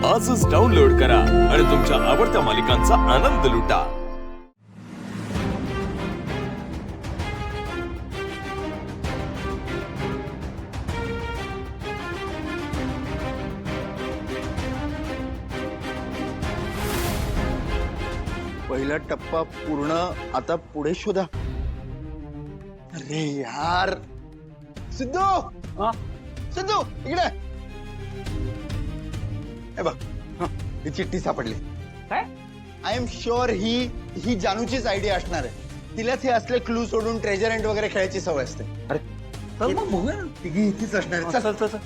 आजच डाउनलोड करा आणि तुमच्या आवडत्या मालिकांचा आनंद लुटा। पहिला टप्पा पूर्ण, आता पुढे शोधा। अरे यार सिद्धू, सिद्धू इकडे हे बघ, ही चिठ्ठी सापडली। काय? आय एम शुअर ही जानूचीच आयडिया असणार आहे। तिलाच हे असले क्लू सोडून ट्रेजर हंट वगैरे खेळायची सवय असते। अरे चल मग बघूया ना। तिघी इथेच असणार आहे। चल चल चल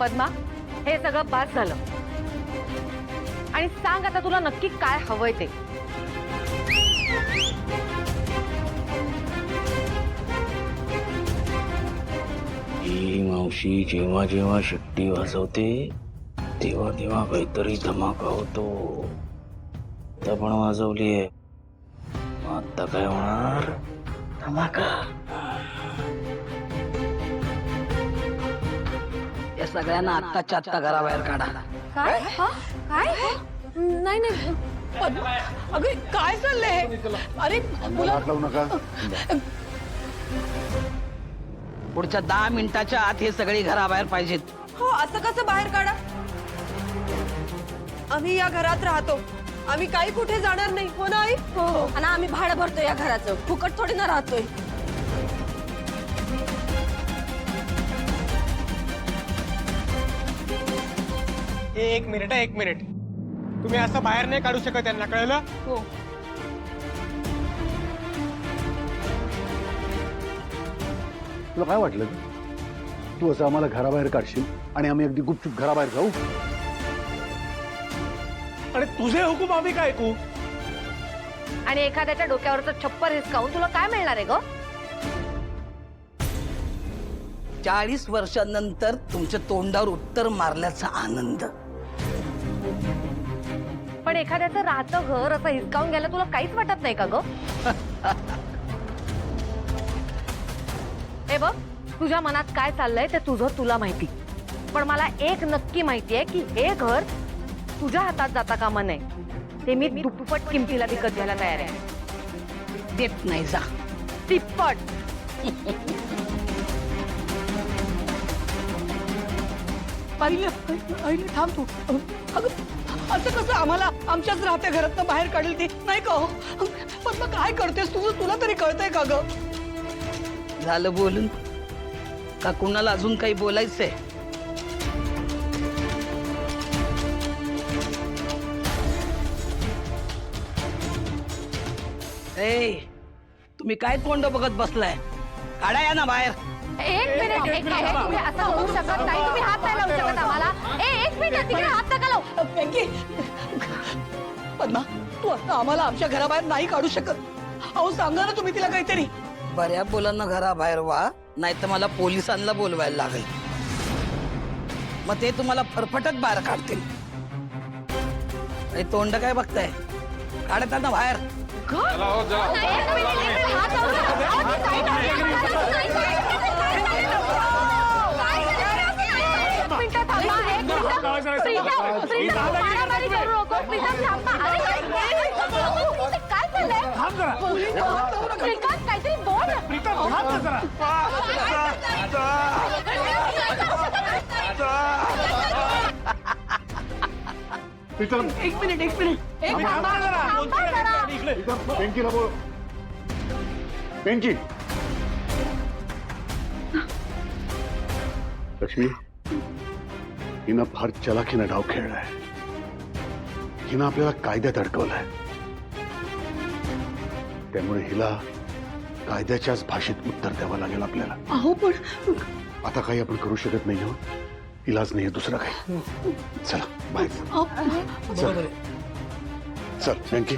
पद्मा, हे सगळं बास झालं आणि सांग आता तुला नक्की काय हवंय ते। ही मावशी जेव्हा जेव्हा शिट्टी वाजवते तेव्हा तेव्हा काहीतरी धमाका होतो। आता पण वाजवलीये, आता काय होणार? धमाका। या सगळ्यांना आत्ताच्या आत्ता घराबाहेर काढा। काय? काय? नाही नाही अगं काय चाललंय? अरे मुलं पुढच्या 10 मिनिटाच्या आत हे सगळे घराबाहेर पाहिजेत। हो, असं कसं बाहेर काढा? आम्ही या घरात राहतो, आम्ही काही कुठे जाणार नाही। हो ना आई? हो आणि आम्ही भाडं भरतो या घराचं, फुकट थोडी ना राहतोय। एक मिनिट तुम्ही असं बाहेर नाही काढू शकत त्यांना, कळलं? हो तुला काय वाटलं तू असं आम्हाला घराबाहेर काढशील आणि आम्ही अगदी गुपचूप घराबाहेर जाऊ? आणि तुझे हुकूम आम्ही काय ऐकू? आणि एखाद्याच्या डोक्यावरचं छप्पर हिसकावून तुला काय मिळणार आहे ग? 40 वर्षांनंतर तुमच्या तोंडावर उत्तर मारल्याचा आनंद। पण एखाद्याचं राहतं घर असं हिसकावून घ्यायला तुला काहीच वाटत नाही का ग? हे बघ, तुझ्या मनात काय चाललंय ते तुझं तुला माहिती, पण मला एक नक्की माहितीये की हे घर तुझ्या हातात जाता कामा नये। ते मी दुप्पट किमतीला विकत घ्यायला तयार आहे। देत नाही जा। तिप्पट। आई थांब तू। अगं असं कसं आम्हाला आमच्याच राहत्या घरातनं बाहेर काढेल ती? नाही का हो? पण मग काय करतेस तुझं, तुला तरी कळतंय का ग? झालं बोलून का कुणाला अजून काही बोलायचंय? ए, तुम्ही काय तोंड बघत बसलाय? काढा या ना बाहेर। एक मिनिट, तुम्ही असं होऊ शकत नाही, तुम्ही हात नाही लावू शकत आम्हाला। एक मिनिट, तिकडे हात नका लावू। पिंकी, पद्मा तू आता आम्हाला आमच्या घराबाहेर नाही काढू शकत। अहो सांगा ना तुम्ही तिला काहीतरी। बऱ्या बोलांना घराबाहेर व्हा, नाही तर मला पोलिसांना बोलवायला लागेल। मग ते तुम्हाला फरफटत बाहेर काढतील। तोंड काय बघताय? काढा त्यांना बाहेर। एक मिनिट, इकडे हात लावू नका। अहो, ती साईड आहे. एक मिनिट थांबा, एक मिनिट। प्रीतम, मारामारी करू नको। प्रीतम थांबा। अरे काय चाललंय? श्रीकांत, काहीतरी बोल। एक मिनिट पिंकीला बोल। पिंकी, लक्ष्मी, हिनं फार चलाखीनं डाव खेळलाय। हिनं आपल्याला कायद्यात अडकवलंय, त्यामुळे हिला कायद्याच्याच भाषेत उत्तर द्यावं लागेल आपल्याला। अहो पण आता काही आपण करू शकत नाही हो। इलाज नाही दुसरा काही. चला बाय. बरोबर आहे. चल बँकी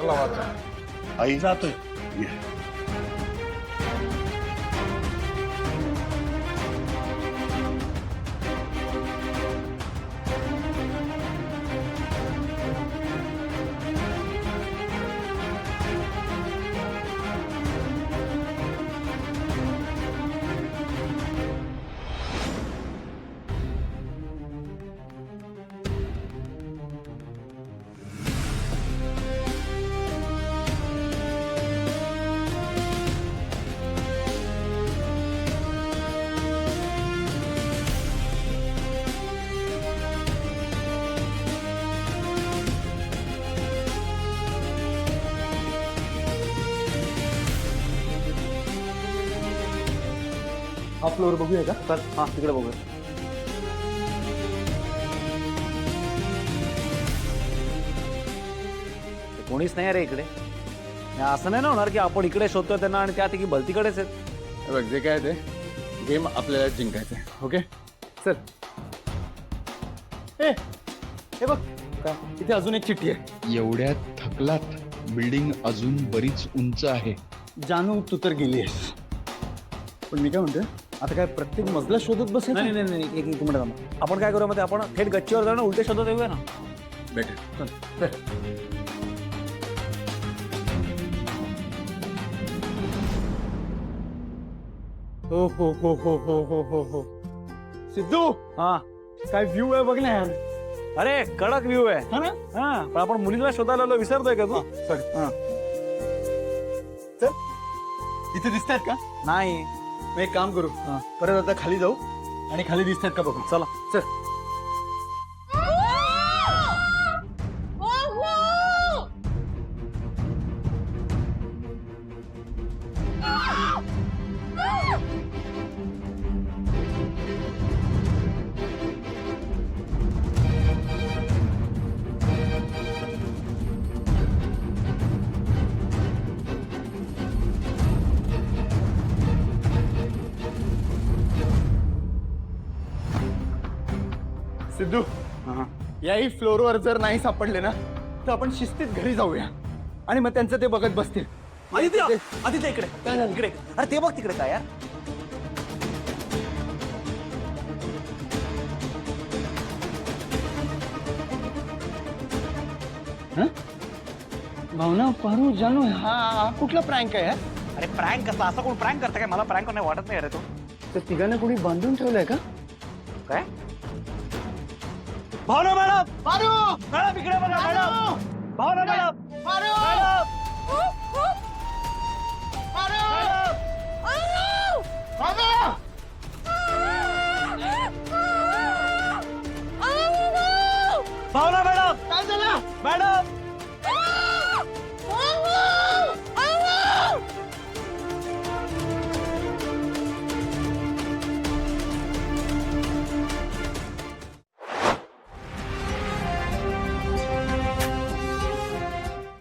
आई जातोय. ये. हा फ्लोअर बघूया का? चल हा तिकडे बघूया. कोणीच नाही रे इकडे. असं नाही ना होणार की आपण इकडे शोधतोय त्यांना आणि त्या तिघी भलतीकडेच आहेत. बघ जे काय ते गेम आपल्याला जिंकायचं आहे. ओके चल. हे बघ काय? इथे अजून एक चिठ्ठी आहे. एवढ्या थकलात बिल्डिंग अजून बरीच उंच आहे. जानू तू तर गेली आहेस, पण मी काय म्हणतोय आता काय प्रत्येक मजला शोधत बसेल? नाही नाही नाही एक मिनिट थांबा. आपण काय करूया मध्ये आपण थेट गच्चीवर जाऊन उलटे शोधत येऊया ना. बेटर. हो हो हो हो हो हो हो हो सिद्धू हा काय व्ह्यू आहे बघ ना यार. अरे कडक व्ह्यू आहे. हा ना. हा पण आपण मुलीला शोधायला आलो, विसरतोय का तू? सॉरी. हा. इथे दिसतायत का? नाही. मग एक काम करू, परत आता खाली जाऊ आणि खाली दिसतायत का बघू. चला चल. सिद्धू याही फ्लोअरवर जर नाही सापडले ना तर आपण शिस्तीत घरी जाऊया आणि मग त्यांचं ते बघत बसतील. आदित्य आदित्य इकडे इकडे. अरे ते बघ तिकडे काय यार. भावना पारू जानू हा कुठला प्रँक आहे? अरे प्रँक कसा? असं कोण प्रँक करतं काय? मला प्रँक नाही वाटत नाही. अरे तो तर तिघांना कोणी बांधून ठेवलंय का? काय? भावना मॅडम. पारू मॅडम इकडे बघा मॅडम. भावना मॅडम. भावना मॅडम. काय झालं मॅडम?